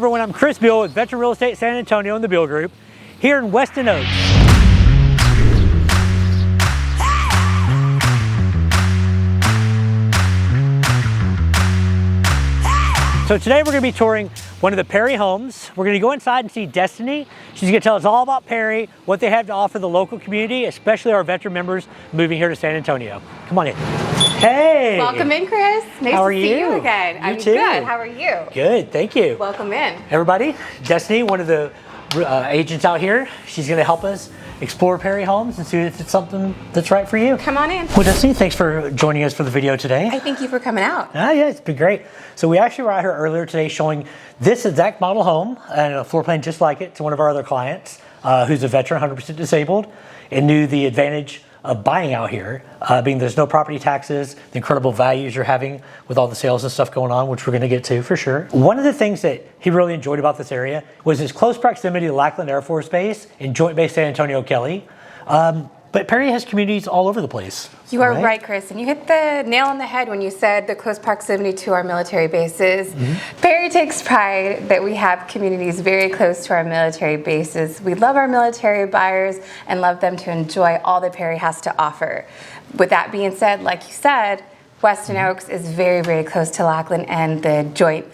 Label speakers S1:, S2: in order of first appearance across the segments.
S1: everyone, I'm Chris Beal with Veteran Real Estate San Antonio and the Beal Group here in Weston Oaks. So today we're going to be touring one of the Perry homes. We're going to go inside and see Destiny. She's going to tell us all about Perry, what they have to offer the local community, especially our veteran members moving here to San Antonio. Come on in. Hey!
S2: Welcome in, Chris. Nice to see you again. I'm
S1: too.
S2: good. How are you?
S1: Good, thank you.
S2: Welcome in.
S1: Everybody, Destiny, one of the agents out here, she's going to help us explore Perry homes and see if it's something that's right for you.
S2: Come on in.
S1: Well, Destiny, thanks for joining us for the video today.
S2: I thank you for coming out.
S1: Yeah, it's been great. So we actually were out here earlier today showing this exact model home and a floor plan just like it to one of our other clients who's a veteran, 100% disabled, and knew the advantage of buying out here, being there's no property taxes, the incredible values you're having with all the sales and stuff going on, which we're going to get to for sure. One of the things that he really enjoyed about this area was its close proximity to Lackland Air Force Base and Joint Base San Antonio Kelly. But Perry has communities all over the place.
S2: You are right, Chris, and you hit the nail on the head when you said the close proximity to our military bases. Perry takes pride that we have communities very close to our military bases. We love our military buyers and love them to enjoy all that Perry has to offer. With that being said, like you said, Weston Oaks is very, very close to Lackland and the joint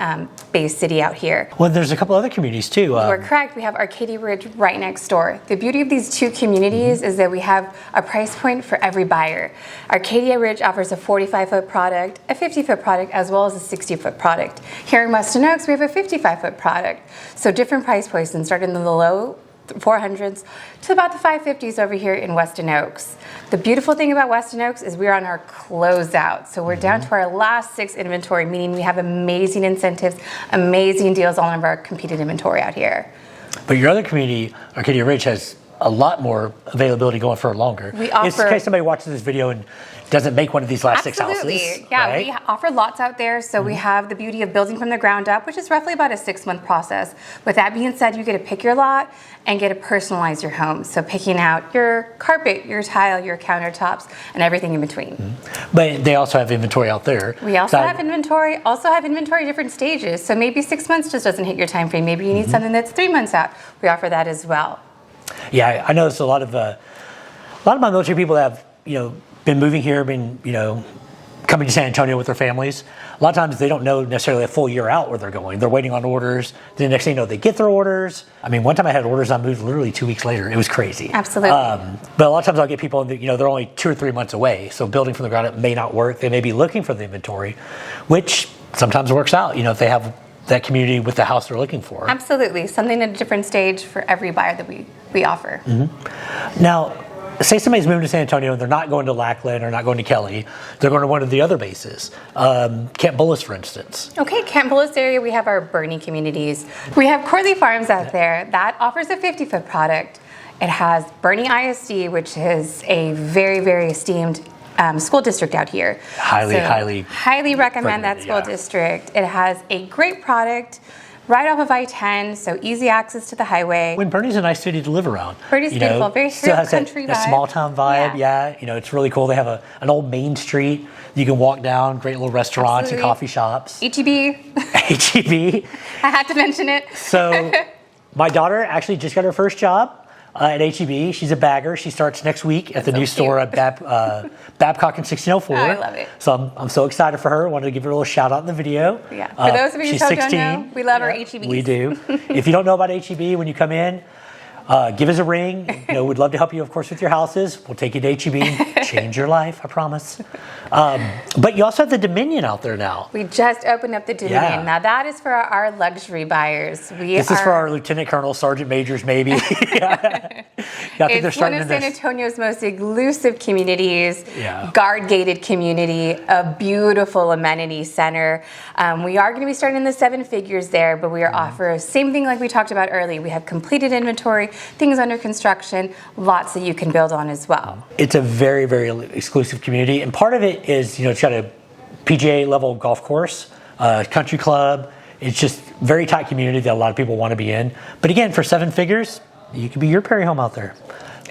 S2: base city out here.
S1: Well, there's a couple other communities too.
S2: You are correct. We have Arcadia Ridge right next door. The beauty of these two communities is that we have a price point for every buyer. Arcadia Ridge offers a 45-foot product, a 50-foot product, as well as a 60-foot product. Here in Weston Oaks, we have a 55-foot product. So different price points and starting in the low 400s to about the 550s over here in Weston Oaks. The beautiful thing about Weston Oaks is we're on our closeout. So we're down to our last 6 inventory, meaning we have amazing incentives, amazing deals on all of our completed inventory out here.
S1: But your other community, Arcadia Ridge, has a lot more availability going for longer.
S2: We offer,
S1: in case somebody watches this video and doesn't make one of these last 6 houses.
S2: Yeah,
S1: right?
S2: we offer lots out there. So we have the beauty of building from the ground up, which is roughly about a 6-month process. With that being said, you get to pick your lot and get to personalize your home. So picking out your carpet, your tile, your countertops, and everything in between.
S1: But they also have inventory out there.
S2: We also have inventory, different stages. So maybe 6 months just doesn't hit your time frame. Maybe you need something that's 3 months out. We offer that as well.
S1: Yeah, I noticed a lot of my military people have, been moving here, coming to San Antonio with their families. A lot of times they don't know necessarily a full year out where they're going. They're waiting on orders. Then the next thing you know, they get their orders. I mean, one time I had orders, I moved literally 2 weeks later. It was crazy.
S2: Absolutely.
S1: But a lot of times I'll get people, they're only 2 or 3 months away. So building from the ground up may not work. They may be looking for the inventory, which sometimes works out, if they have that community with the house they're looking for.
S2: Absolutely. Something at a different stage for every buyer that we offer.
S1: Now, say somebody's moving to San Antonio and they're not going to Lackland or not going to Kelly, they're going to one of the other bases. Camp Bullis, for instance.
S2: Okay, Camp Bullis area, we have our Bernie communities. We have Corley Farms out there. That offers a 50-foot product. It has Bernie ISD, which is a very, very esteemed school district out here. Highly recommend that school district. It has a great product right off of I-10, so easy access to the highway.
S1: When Bernie's a nice city to live around.
S2: Bernie's beautiful, very country vibe.
S1: That small town vibe, yeah. It's really cool. They have an old main street you can walk down, great little restaurants and coffee shops.
S2: HEB.
S1: HEB.
S2: I had to mention it.
S1: So my daughter actually just got her first job at HEB. She's a bagger. She starts next week at the new store at Babcock and 1604.
S2: Oh, I love it.
S1: So I'm so excited for her. I wanted to give her a little shout out in the video.
S2: Yeah. For those of you who don't know, we love our HEBs.
S1: We do. If you don't know about HEB, when you come in, give us a ring. We'd love to help you, of course, with your houses. We'll take you to HEB and change your life, I promise. But you also have the Dominion out there now.
S2: We just opened up the Dominion. Yeah. Now that is for our luxury buyers.
S1: This is for our lieutenant colonel, sergeant majors, maybe.
S2: It's one of San Antonio's most exclusive communities, guard-gated community, a beautiful amenity center. We are going to be starting in the 7 figures there, but we are offering same thing like we talked about earlier. We have completed inventory, things under construction, lots that you can build on as well.
S1: It's a very, very exclusive community, and part of it is, it's got a PGA level golf course, country club. It's just very tight community that a lot of people want to be in. But again, for 7 figures, you can be your Perry home out there.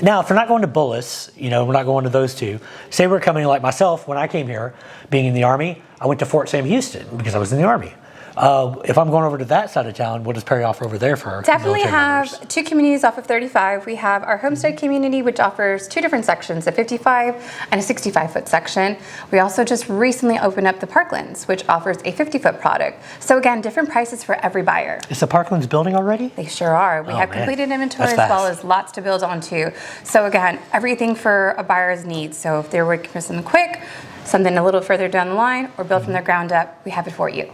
S1: Now, if we're not going to Bullis, we're not going to those two. Say we're coming like myself, when I came here, being in the Army, I went to Fort Sam Houston because I was in the Army. If I'm going over to that side of town, what does Perry offer over there for
S2: Definitely
S1: military
S2: have
S1: members?
S2: 2 communities off of 35. We have our homestead community, which offers 2 different sections, a 55 and a 65-foot section. We also just recently opened up the Parklands, which offers a 50-foot product. So again, different prices for every buyer.
S1: Is the Parklands building already?
S2: They sure are. We have
S1: man.
S2: completed inventory
S1: That's
S2: as well
S1: fast.
S2: as lots to build onto. So again, everything for a buyer's needs. So if they're looking for something quick, something a little further down the line, or built from the ground up, we have it for you.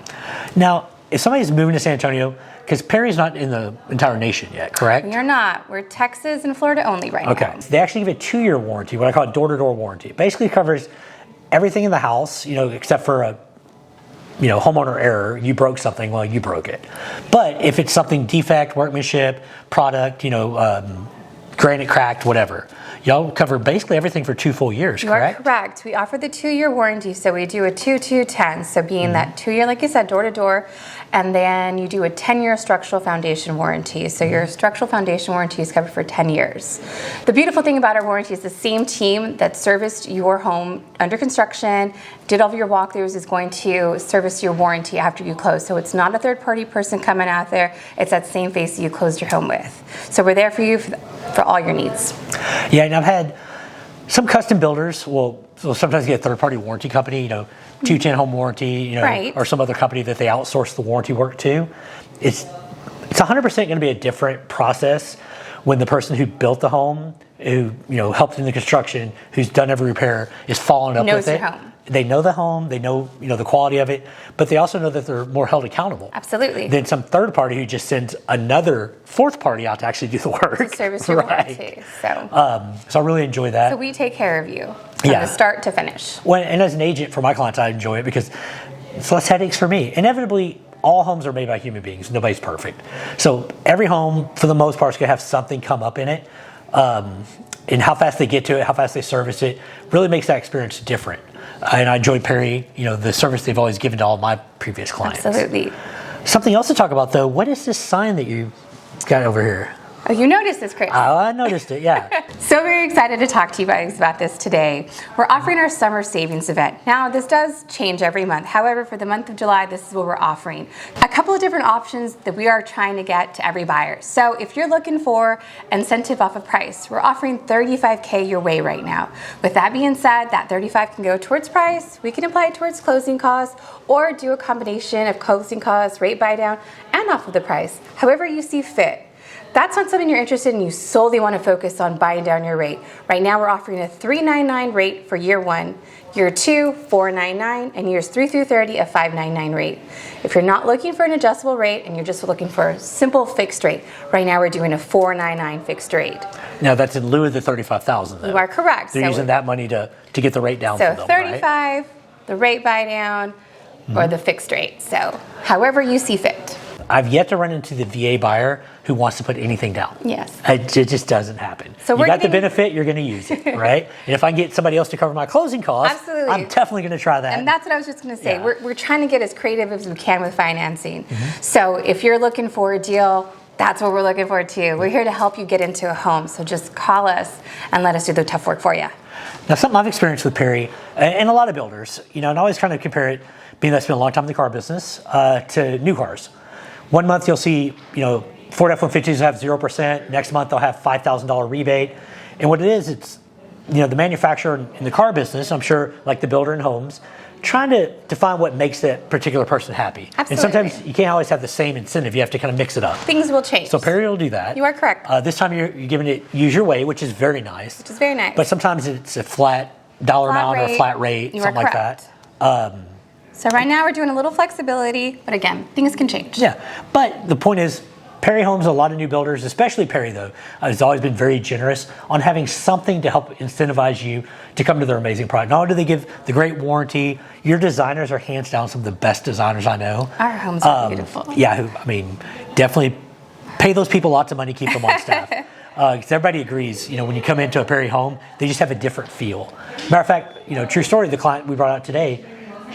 S1: Now, if somebody's moving to San Antonio, because Perry's not in the entire nation yet, correct?
S2: We are not. We're Texas and Florida only right
S1: Okay.
S2: now.
S1: They actually give a 2-year warranty, what I call a door-to-door warranty. It basically covers everything in the house, except for a homeowner error. You broke something, well, you broke it. But if it's something defect, workmanship, product, granite cracked, whatever, y'all cover basically everything for 2 full years, correct?
S2: You are correct. We offer the 2-year warranty, so we do a 2-2-10. So being that 2-year, like you said, door to door, and then you do a 10-year structural foundation warranty. So your structural foundation warranty is covered for 10 years. The beautiful thing about our warranty is the same team that serviced your home under construction, did all of your walkthroughs, is going to service your warranty after you close. So it's not a third-party person coming out there. It's that same face that you closed your home with. So we're there for you for all your needs.
S1: Yeah, and I've had some custom builders will sometimes get a third-party warranty company, 210 home warranty,
S2: Right.
S1: or some other company that they outsource the warranty work to. It's 100% going to be a different process when the person who built the home, who helped in the construction, who's done every repair, is following up
S2: Knows
S1: with it.
S2: your home.
S1: They know the home, they know the quality of it, but they also know that they're more held accountable
S2: Absolutely.
S1: than some third party who just sends another fourth party out to actually do the work.
S2: Service your
S1: Right.
S2: warranty. So
S1: I really enjoy that.
S2: we take care of you from
S1: Yeah.
S2: the start to finish.
S1: And as an agent for my clients, I enjoy it because it's less headaches for me. Inevitably, all homes are made by human beings. Nobody's perfect. So every home, for the most part, is going to have something come up in it. And how fast they get to it, how fast they service it, really makes that experience different. And I enjoy Perry, the service they've always given to all my previous clients.
S2: Absolutely.
S1: Something else to talk about, though, what is this sign that you got over here?
S2: Oh, you noticed this, Chris.
S1: Oh, I noticed it, yeah.
S2: So very excited to talk to you guys about this today. We're offering our summer savings event. Now, this does change every month. However, for the month of July, this is what we're offering. A couple of different options that we are trying to get to every buyer. So if you're looking for incentive off of price, we're offering $35K your way right now. With that being said, that $35 can go towards price. We can apply it towards closing costs or do a combination of closing costs, rate buy down, and off of the price. However you see fit. That's not something you're interested in, you solely want to focus on buying down your rate. Right now we're offering a $399 rate for year 1, year 2, $499, and years 3 through 30, a $599 rate. If you're not looking for an adjustable rate and you're just looking for a simple fixed rate, right now we're doing a $499 fixed rate.
S1: Now, that's in lieu of the $35,000, though.
S2: You are correct.
S1: They're
S2: So
S1: using that money to get the rate down
S2: So
S1: for them,
S2: 35,
S1: right?
S2: the rate buy down, or the fixed rate. So however you see fit.
S1: I've yet to run into the VA buyer who wants to put anything down.
S2: Yes.
S1: It just doesn't happen.
S2: So
S1: you
S2: we're
S1: got the
S2: getting-
S1: benefit, you're going to use it, right? And if I can get somebody else to cover my closing costs,
S2: Absolutely.
S1: I'm definitely going to try that.
S2: And that's what I was just going to say.
S1: Yeah.
S2: We're trying to get as creative as we can with financing. So if you're looking for a deal, that's what we're looking for too. We're here to help you get into a home. So just call us and let us do the tough work for you.
S1: Now, something I've experienced with Perry and a lot of builders, and I always kind of compare it, being that I spent a long time in the car business, to new cars. 1 month you'll see, Ford F-150s have 0%. Next month they'll have $5,000 rebate. And what it is, it's, the manufacturer in the car business, I'm sure, like the builder in homes, trying to find what makes that particular person happy.
S2: Absolutely.
S1: And sometimes you can't always have the same incentive. You have to kind of mix it up.
S2: Things will change.
S1: So Perry will do that.
S2: You are correct.
S1: This time you're giving it use your way, which is very nice.
S2: Which is very nice.
S1: But sometimes it's a flat dollar amount or a flat rate,
S2: You are
S1: something like
S2: correct.
S1: that.
S2: So right now we're doing a little flexibility, but again, things can change.
S1: Yeah, but the point is, Perry Homes, a lot of new builders, especially Perry though, has always been very generous on having something to help incentivize you to come to their amazing product. Not only do they give the great warranty, your designers are hands down some of the best designers I know.
S2: Our homes are beautiful.
S1: Yeah, definitely pay those people lots of money, keep them on staff. Because everybody agrees, when you come into a Perry home, they just have a different feel. Matter of fact, true story, the client we brought out today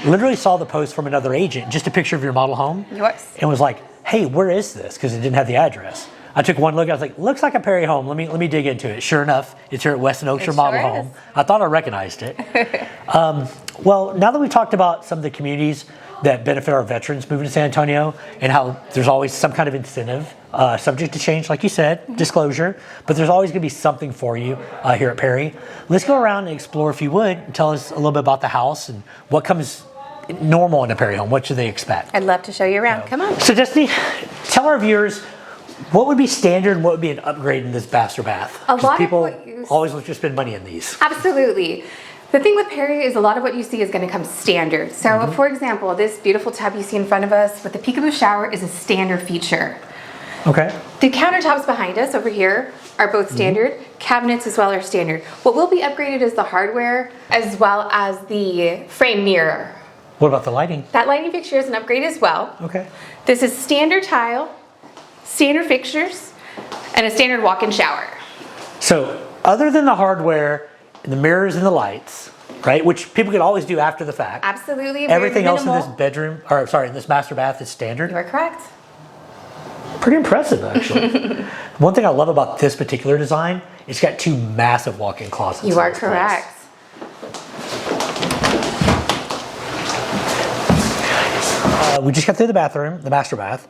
S1: literally saw the post from another agent, just a picture of your model home,
S2: Yours.
S1: and was like, hey, where is this? Because it didn't have the address. I took one look. I was like, looks like a Perry home. Let me dig into it. Sure enough, it's here at Weston Oaks, your model
S2: sure
S1: home.
S2: is.
S1: I thought I recognized it. Well, now that we've talked about some of the communities that benefit our veterans moving to San Antonio and how there's always some kind of incentive, subject to change, like you said, disclosure, but there's always going to be something for you here at Perry. Let's go around and explore, if you would, and tell us a little bit about the house and what comes normal in a Perry home. What should they expect?
S2: I'd love to show you around. Come on.
S1: So Destiny, tell our viewers what would be standard and what would be an upgrade in this master bath.
S2: A lot of
S1: people
S2: what you
S1: always look to spend money in these.
S2: Absolutely. The thing with Perry is a lot of what you see is going to come standard. So for example, this beautiful tub you see in front of us with the peekaboo shower is a standard feature.
S1: Okay.
S2: The countertops behind us over here are both standard. Cabinets as well are standard. What will be upgraded is the hardware as well as the frame mirror.
S1: What about the lighting?
S2: That lighting fixture is an upgrade as well.
S1: Okay.
S2: This is standard tile, standard fixtures, and a standard walk-in shower.
S1: So other than the hardware, and the mirrors and the lights, right, which people could always do after the fact.
S2: Absolutely.
S1: Everything else in
S2: minimal.
S1: this bedroom, or sorry, in this master bath is standard.
S2: You are correct.
S1: Pretty impressive, actually. One thing I love about this particular design, it's got two massive walk-in closets.
S2: You
S1: in
S2: are
S1: this place.
S2: correct.
S1: We just got through the bathroom, the master bath,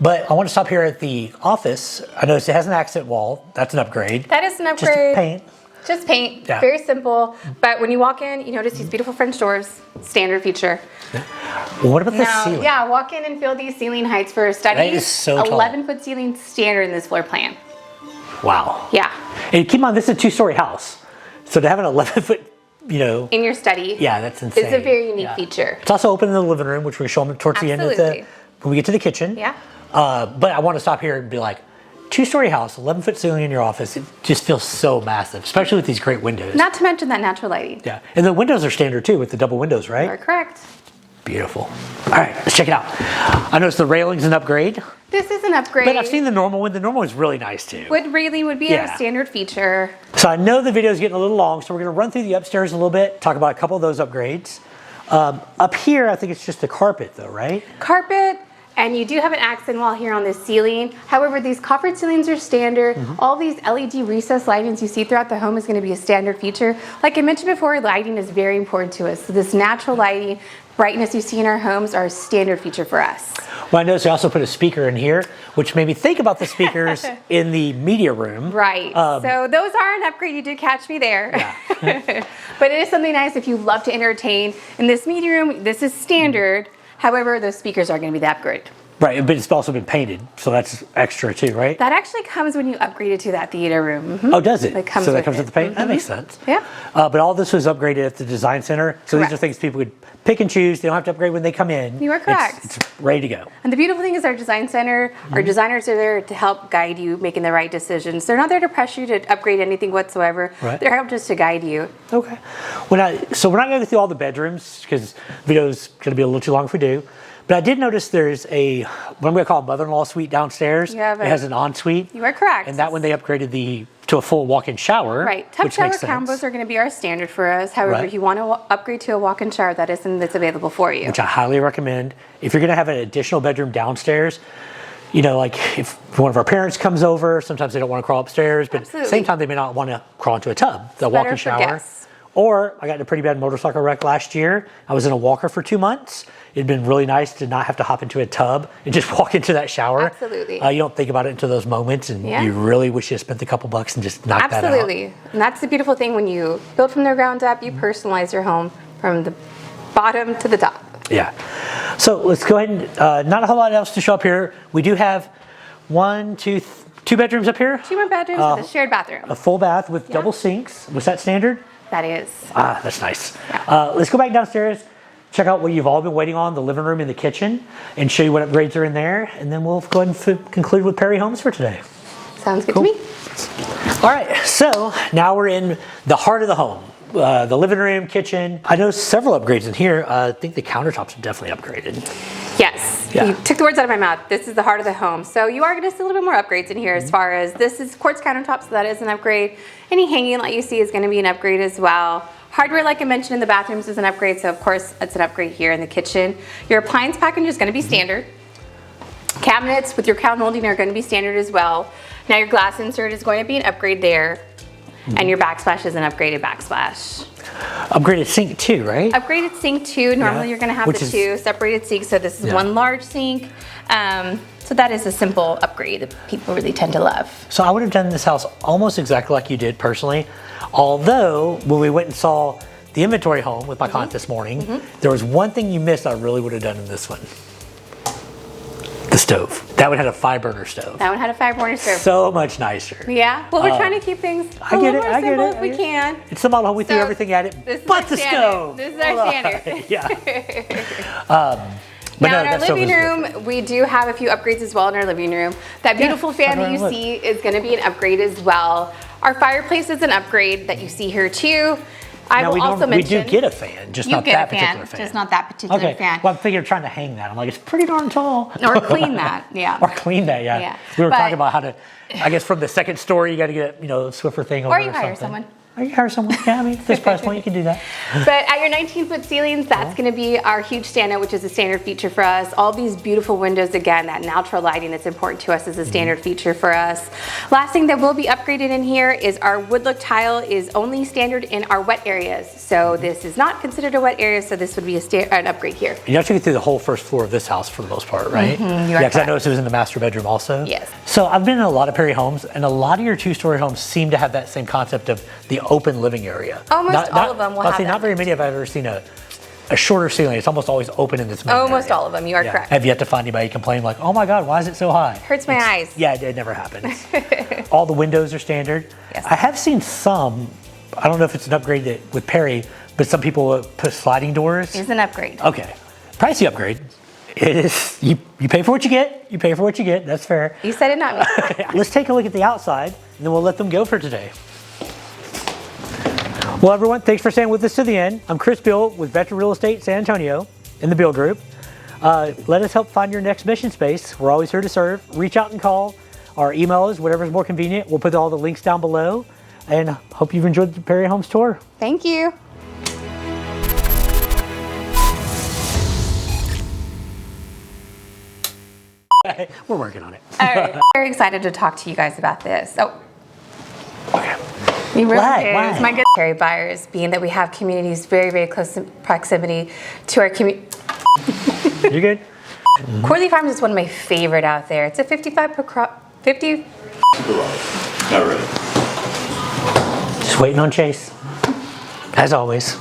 S1: but I want to stop here at the office. I noticed it has an accent wall. That's an upgrade.
S2: That is an
S1: Just
S2: upgrade.
S1: paint.
S2: Just paint.
S1: Yeah.
S2: Very simple. But when you walk in, you notice these beautiful French doors. Standard feature.
S1: Well, what about the
S2: Now,
S1: ceiling?
S2: yeah, walk in and feel these ceiling heights for studies.
S1: That is so tall.
S2: 11-foot ceiling standard in this floor plan.
S1: Wow.
S2: Yeah.
S1: And keep in mind, this is a 2-story house. So to have an 11-foot,
S2: In your study.
S1: yeah, that's insane.
S2: It's a very unique
S1: Yeah.
S2: feature.
S1: It's also open in the living room, which we're showing towards the end of
S2: Absolutely.
S1: when we get to the kitchen.
S2: Yeah.
S1: But I want to stop here and be like, 2-story house, 11-foot ceiling in your office. It just feels so massive, especially with these great windows.
S2: Not to mention that natural lighting.
S1: Yeah, and the windows are standard too with the double windows,
S2: You are
S1: right?
S2: correct.
S1: Beautiful. All right, let's check it out. I noticed the railing's an upgrade,
S2: This is an upgrade.
S1: but I've seen the normal one. The normal is really nice too.
S2: Wood railing would be
S1: Yeah.
S2: a standard feature.
S1: So I know the video is getting a little long, so we're going to run through the upstairs a little bit, talk about a couple of those upgrades. Up here, I think it's just the carpet though, right?
S2: Carpet, and you do have an accent wall here on this ceiling. However, these coffered ceilings are standard. All these LED recessed lightings you see throughout the home is going to be a standard feature. Like I mentioned before, lighting is very important to us. So this natural lighting, brightness you see in our homes are a standard feature for us.
S1: Well, I noticed they also put a speaker in here, which made me think about the speakers in the media room.
S2: Right. So those are an upgrade. You did catch me there. But it is something nice if you love to entertain. In this media room, this is standard. However, those speakers are going to be the upgrade.
S1: Right, but it's also been painted, so that's extra too, right?
S2: That actually comes when you upgrade it to that theater room.
S1: Oh, does it?
S2: That comes
S1: so that
S2: with
S1: comes
S2: it.
S1: with the paint? That makes sense.
S2: Yeah.
S1: But all this was upgraded at the design center. So these are
S2: Correct.
S1: things people could pick and choose. They don't have to upgrade when they come in.
S2: You are correct.
S1: It's ready to go.
S2: And the beautiful thing is our design center, our designers are there to help guide you making the right decisions. They're not there to pressure you to upgrade anything whatsoever.
S1: Right.
S2: They're helped just to guide you.
S1: Okay. So we're not going to go through all the bedrooms because the video's going to be a little too long if we do. But I did notice there's what I'm going to call a mother-in-law suite downstairs.
S2: You have
S1: it has an ensuite.
S2: You are correct.
S1: And that one they upgraded to a full walk-in shower.
S2: Right. Tub
S1: which
S2: shower
S1: makes sense.
S2: combos are going to be our standard for us. However,
S1: Right.
S2: if you want to upgrade to a walk-in shower, that is something that's available for you.
S1: Which I highly recommend. If you're going to have an additional bedroom downstairs, like if one of our parents comes over, sometimes they don't want to crawl upstairs, but at the
S2: Absolutely.
S1: same time they may not want to crawl into a tub, the
S2: better
S1: walk-in
S2: for
S1: shower.
S2: guests.
S1: Or I got in a pretty bad motorcycle wreck last year. I was in a walker for 2 months. It'd been really nice to not have to hop into a tub and just walk into that shower.
S2: Absolutely.
S1: You don't think about it until those moments, and
S2: Yeah.
S1: you really wish you had spent a couple bucks and just knocked that out.
S2: Absolutely. And that's the beautiful thing when you build from the ground up, you personalize your home from the bottom to the top.
S1: Yeah. So let's go ahead and not a whole lot else to show up here. We do have two bedrooms up here.
S2: 2 more bedrooms with a shared bathroom.
S1: A full bath with double sinks. Was that standard?
S2: That is.
S1: Ah, that's nice. Let's go back downstairs, check out what you've all been waiting on, the living room and the kitchen, and show you what upgrades are in there. And then we'll go ahead and conclude with Perry Homes for today.
S2: Sounds good
S1: Cool.
S2: to me.
S1: All right, so now we're in the heart of the home. The living room, kitchen. I know several upgrades in here. I think the countertops are definitely upgraded.
S2: Yes.
S1: Yeah.
S2: You took the words out of my mouth. This is the heart of the home. So you are going to see a little bit more upgrades in here as far as this is quartz countertops, so that is an upgrade. Any hanging light you see is going to be an upgrade as well. Hardware, like I mentioned, in the bathrooms is an upgrade, so of course it's an upgrade here in the kitchen. Your appliance package is going to be standard. Cabinets with your crown molding are going to be standard as well. Now your glass insert is going to be an upgrade there. And your backsplash is an upgraded backsplash.
S1: Upgraded sink too, right?
S2: Upgraded sink too. Normally you're going to have the two separated sinks. So this is one large sink. So that is a simple upgrade that people really tend to love.
S1: So I would have done this house almost exactly like you did personally. Although when we went and saw the inventory home with my client this morning, there was one thing you missed I really would have done in this one. The stove. That one had a 5-burner stove.
S2: That one had a 5-burner stove.
S1: So much nicer.
S2: Yeah. Well, we're trying to keep things a little more simple if we can.
S1: It's the model home. We threw everything at it, but the stove.
S2: This is our standard.
S1: Yeah.
S2: Now in our living room, we do have a few upgrades as well in our living room. That beautiful fan that you see is going to be an upgrade as well. Our fireplace is an upgrade that you see here too. I will also mention
S1: we do get a fan, just not that particular fan.
S2: Just not that particular fan.
S1: Well, I'm thinking of trying to hang that. I'm like, it's pretty darn tall.
S2: Or clean that, yeah.
S1: Or clean that, yeah. We were talking about how to, I guess from the second story, you got to get, a Swiffer thing over
S2: or you hire someone.
S1: Or you hire someone. Yeah, I mean, at this price point, you can do that.
S2: But at your 19-foot ceilings, that's going to be our huge standout, which is a standard feature for us. All these beautiful windows, again, that natural lighting that's important to us is a standard feature for us. Last thing that will be upgraded in here is our wood look tile is only standard in our wet areas. So this is not considered a wet area, so this would be an upgrade here.
S1: You have to get through the whole first floor of this house for the most part, right? Yeah, because I noticed it was in the master bedroom also.
S2: Yes.
S1: So I've been in a lot of Perry homes, and a lot of your 2-story homes seem to have that same concept of the open living area.
S2: Almost all of them will have that.
S1: Not very many I've ever seen a shorter ceiling. It's almost always open in this main
S2: Almost
S1: area.
S2: all of them, you are correct.
S1: I've yet to find anybody complain like, oh my God, why is it so high?
S2: Hurts my eyes.
S1: Yeah, it never happens. All the windows are standard.
S2: Yes.
S1: I have seen some, I don't know if it's an upgrade with Perry, but some people put sliding doors.
S2: It's an upgrade.
S1: Okay. Pricey upgrade. It is, you pay for what you get. You pay for what you get. That's fair.
S2: You said it, not me.
S1: Let's take a look at the outside, and then we'll let them go for today. Well, everyone, thanks for staying with us to the end. I'm Chris Beal with Veteran Real Estate San Antonio in the Beal Group. Let us help find your next mission space. We're always here to serve. Reach out and call. Our email is whatever's more convenient. We'll put all the links down below. And hope you've enjoyed the Perry Homes tour.
S2: Thank you.
S1: We're working on it.
S2: All right. Very excited to talk to you guys about this. Oh.
S1: Okay.
S2: He really
S1: Why?
S2: is. My good Perry buyers, being that we have communities very, very close in proximity to our community.
S1: You good?
S2: Corley Farms is one of my favorite out there. It's a 55 per crop. 50.
S3: Not really.
S1: Just waiting on Chase. As always.